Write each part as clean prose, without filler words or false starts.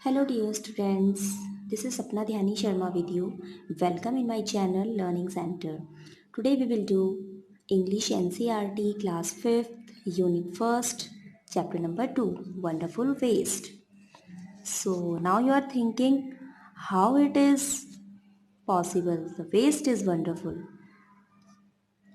Hello dear students, this is Sapna Dhyani Sharma with you. Welcome in my channel Learning Center. Today we will do English NCERT class 5th unit 1st chapter number 2 Wonderful Waste. So now you are thinking how it is possible the waste is wonderful.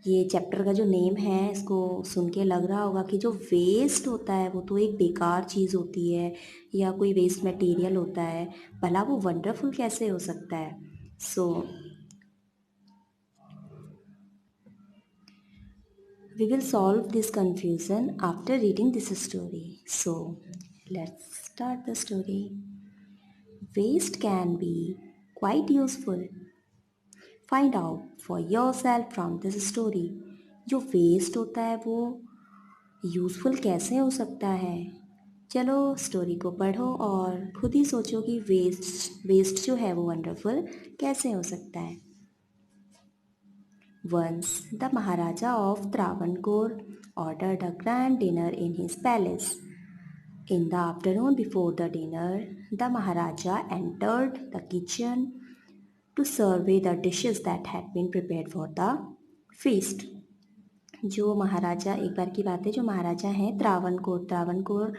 ये chapter का जो name है इसको सुन के लग रहा होगा कि जो वेस्ट होता है वो तो एक बेकार चीज़ होती है या कोई वेस्ट मटेरियल होता है, भला वो वंडरफुल कैसे हो सकता है। So we will solve this confusion after reading this story. So let's start the story. Waste can be quite useful. Find out for yourself from this story. जो waste होता है वो यूज़फुल कैसे हो सकता है। चलो स्टोरी को पढ़ो और खुद ही सोचो कि वेस्ट वेस्ट जो है वो वंडरफुल कैसे हो सकता है। Once the maharaja of Travancore ordered a grand dinner in his palace. In the afternoon before the dinner, the Maharaja entered the kitchen to survey the dishes that had been prepared for the feast. जो महाराजा, एक बार की बात है, जो महाराजा हैं त्रावणकोर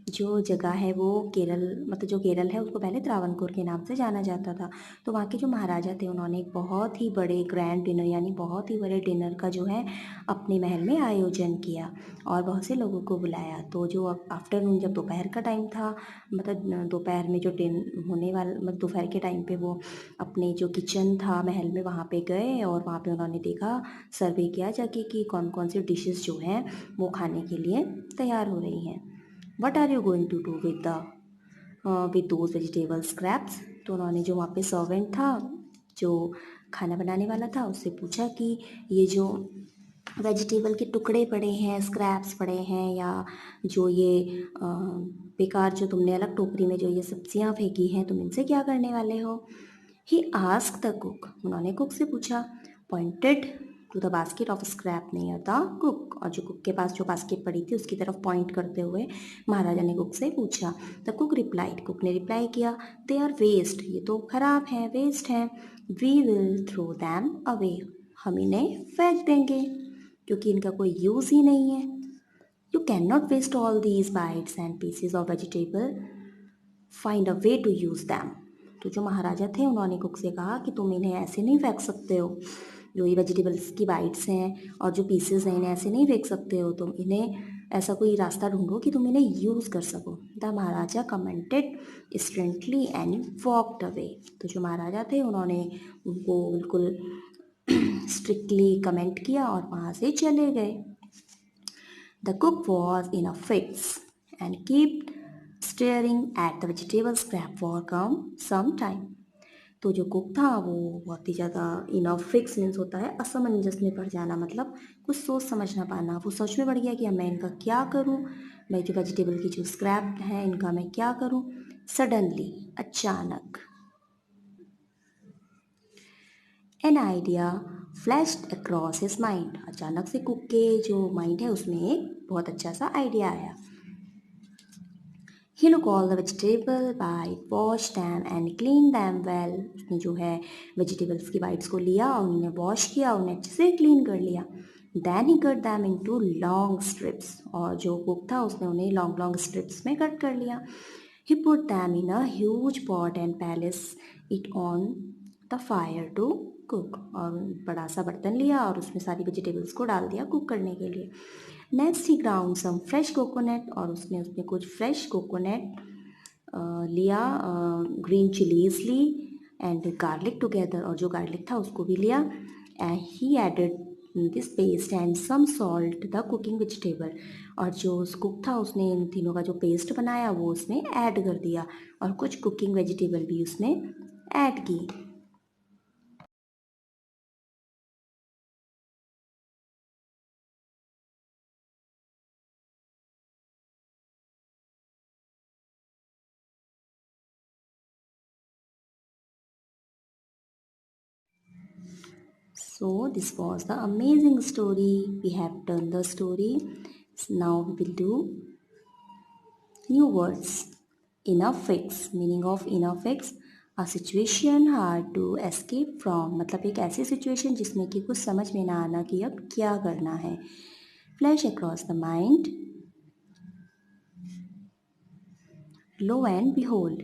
जो जगह है वो केरल, मतलब जो केरल है उसको पहले त्रावणकोर के नाम से जाना जाता था। तो वहाँ के जो महाराजा थे उन्होंने एक बहुत ही बड़े ग्रैंड डिनर यानी बहुत ही बड़े डिनर का जो है अपने महल में आयोजन किया और बहुत से लोगों को बुलाया। तो जो आफ्टरनून, जब दोपहर का टाइम था, मतलब दोपहर में जो होने वाला, मतलब दोपहर के टाइम पे वो अपने जो किचन था महल में वहाँ पे गए और वहाँ पे उन्होंने देखा, सर्वे किया जाके कि कौन कौन सी डिशेस जो हैं वो खाने के लिए तैयार हो रही हैं। What are you going to do with those vegetable scraps. तो उन्होंने, जो वहाँ पे सर्वेंट था जो खाना बनाने वाला था, उससे पूछा कि ये जो वेजिटेबल के टुकड़े पड़े हैं, स्क्रैप्स पड़े हैं, या जो ये बेकार जो तुमने अलग टोकरी में जो ये सब्जियां फेंकी हैं, तुम इनसे क्या करने वाले हो। He asked the cook. उन्होंने कुक से पूछा। Pointed to the basket of scrap near the cook. और जो कुक के पास जो बास्केट पड़ी थी उसकी तरफ पॉइंट करते हुए महाराजा ने कुक से पूछा। The cook replied. कुक ने रिप्लाई किया, दे आर वेस्ट। ये तो खराब हैं, वेस्ट हैं। We will throw them away. हम इन्हें फेंक देंगे क्योंकि इनका कोई यूज़ ही नहीं है। You can not waste all these bits and pieces of vegetable. Find a way to use them. तो जो महाराजा थे उन्होंने कुक से कहा कि तुम इन्हें ऐसे नहीं फेंक सकते हो, जो ये वेजिटेबल्स की बाइट्स हैं और जो पीसेस हैं इन्हें ऐसे नहीं फेंक सकते हो, तुम इन्हें ऐसा कोई रास्ता ढूंढो कि तुम इन्हें यूज़ कर सको। The maharaja commented strangely and walked away. तो जो महाराजा थे उन्होंने उनको बिल्कुल स्ट्रिक्टली कमेंट किया और वहाँ से चले गए। The cook was in a fix and kept staring at the vegetable scrap for some time. तो जो कुक था वो बहुत ही ज़्यादा इन अ फिक्स मीन्स होता है असमंजस में पड़ जाना, मतलब कुछ सोच समझ ना पाना। वो सोच में पड़ गया कि अब मैं इनका क्या करूँ, भाई जो वेजिटेबल की जो स्क्रैप है इनका मैं क्या करूँ। सडनली, अचानक, an idea flashed across his mind. अचानक से कुक के जो माइंड है उसमें एक बहुत अच्छा सा आइडिया आया। He look all the vegetable bite, wash them and clean them well. उसने जो है वेजिटेबल्स की बाइट्स को लिया और उन्हें वॉश किया, उन्हें अच्छे से क्लीन कर लिया। Then he cut them into long strips. और जो कुक था उसने उन्हें लॉन्ग लॉन्ग स्ट्रिप्स में कट कर लिया। He put them in a huge pot and placed it on the fire to cook. और बड़ा सा बर्तन लिया और उसमें सारी वेजिटेबल्स को डाल दिया कुक करने के लिए। Next he ground some fresh coconut. और उसने उसमें कुछ फ्रेश कोकोनट लिया, ग्रीन चिलीज ली एंड गार्लिक टुगेदर। और जो गार्लिक था उसको भी लिया। And he added this paste and some salt the cooking vegetable. और जो कुक था उसने इन तीनों का जो पेस्ट बनाया वो उसमें ऐड कर दिया और कुछ कुकिंग वेजिटेबल भी उसमें ऐड की। So this was the amazing story. We have done the story. So now we will do new words. in a fix. Meaning of in a fix, a situation hard to escape from, मतलब एक ऐसी situation जिसमें कि कुछ समझ में ना आना कि अब क्या करना है. Flash across the mind. Lo and behold.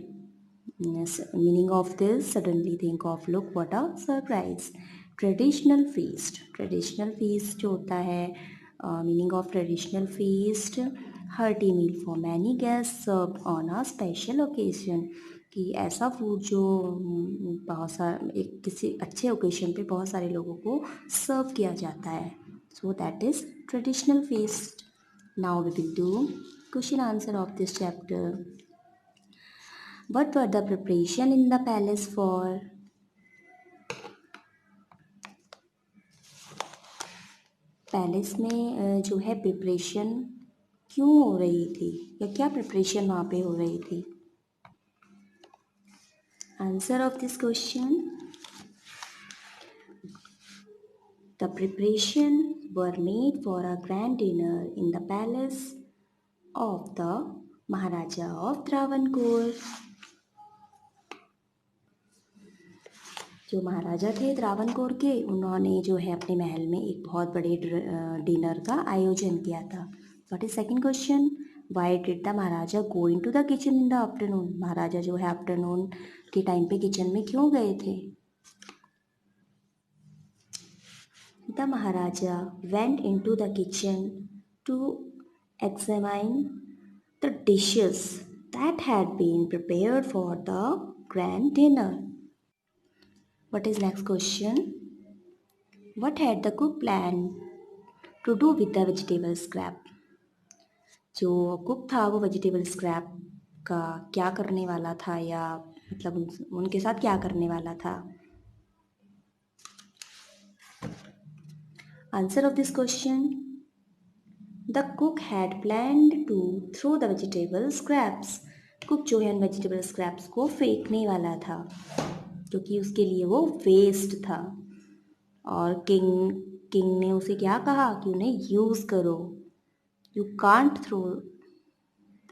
Yes, meaning of this, suddenly think of, look what a surprise. Traditional feast. Traditional feast जो होता है, meaning of traditional feast, hearty meal for many guests served on a special occasion. कि ऐसा food जो बहुत सारा एक किसी अच्छे ओकेशन पे बहुत सारे लोगों को सर्व किया जाता है. So that is traditional feast. Now we will do question answer of this chapter. What were the preparation in the palace for? Palace में जो है प्रिपरेशन क्यों हो रही थी या क्या प्रिपरेशन वहाँ पे हो रही थी? Answer of this question, the preparation were made for a grand dinner in the palace of the maharaja of Travancore. जो महाराजा थे त्रावणकोर के, उन्होंने जो है अपने महल में एक बहुत बड़े डिनर का आयोजन किया था. What is second question, why did the maharaja go into the kitchen in the afternoon? Maharaja जो है आफ्टरनून के टाइम पे किचन में क्यों गए थे? The maharaja went into the kitchen to examine the dishes that had been prepared for the grand dinner. What is next question? What had the cook planned to do with the vegetable scrap? जो cook था वो vegetable scrap का क्या करने वाला था, या मतलब उनके साथ क्या करने वाला था? Answer of this question, the cook had planned to throw the vegetable scraps. Cook जो है वेजिटेबल स्क्रैप्स को फेंकने वाला था क्योंकि उसके लिए वो वेस्ट था. और किंग ने उसे क्या कहा कि उन्हें यूज़ करो, you can't throw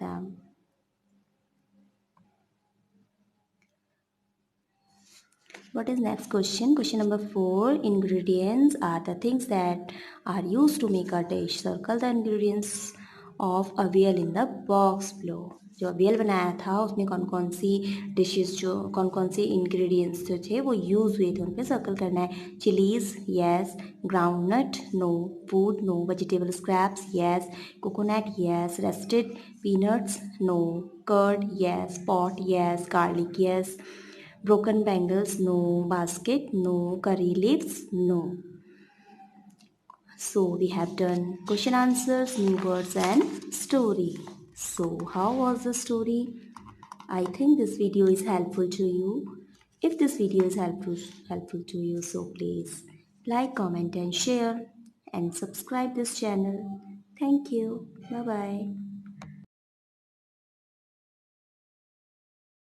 them. What is next question? Question number 4. Ingredients are the things that are used to make a dish. Circle the ingredients of avial in the box below. जो अवियल बनाया था उसमें कौन कौन सी dishes, जो कौन कौन सी ingredients जो थे वो यूज़ हुए थे उन पे सर्कल करना है. Chillies yes, groundnut no, wood no, vegetable scraps yes, coconut yes, roasted peanuts no, curd yes, pot yes, garlic yes, broken bangles no, basket no, curry leaves no. So we have done question answers, new words and story. So how was the story? I think this video is helpful to you. If this video is helpful to you, so please like, comment and share and subscribe this channel. Thank you. Bye bye.